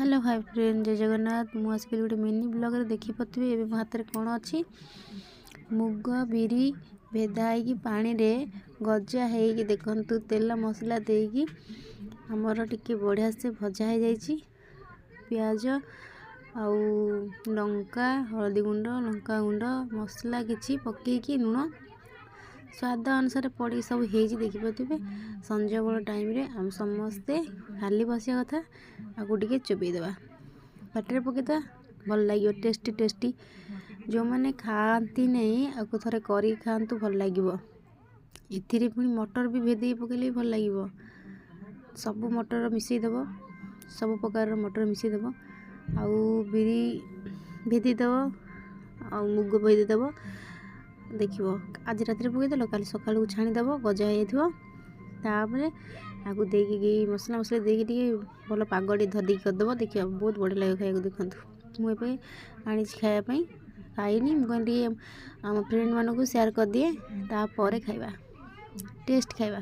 Hello hi friend जय जगन्नाथ मु आसिक गोटे मिनी ब्लॉग रे देखि पतबे एबे मो हाथ रे कोन अछि मुग बिरी भेदा होगी पानी रे गजा हेगी देखंतु तेल मसला देगी हमर टिके बढ़िया से भजा हो जाइछि प्याज आउ लंका हल्दी गुंड लंका गुंड मसला किछि पकेकी नुण स्वाद अनुसार पड़ी सब हेजी देखि पतबे संजय बड़ टाइम रे हम समस्ते खाली बसिया कथा आगु टिके चोबई देबा पाटे पकेदा भल लागियो टेस्टी टेस्टी जो माने खाती नहीं आगु थरे करी खांतु भल लागिवो इथिरे पुनी मटर भी भेदे पकेले भल लागिवो सब मटर मिसई देबो सब प्रकार मटर मिसई देबो आउ बिरी भेदी देबो आउ मुग भेदी देबो देखिवो आज रात रे पके देलो काली सकाळ को छाणी देबो गजा हे जइथिवो तापरे आगु देगी मसला मसला देगी टिके भलो पागडी धदी कर देबो देखियो बहुत बढ़िया लागे खाइको देखंतु मु एपे आनी खाया पई खाइनी मु कन टिके हम फ्रेंड मानको शेयर कर दिए ता परे खाइबा टेस्ट खाइबा।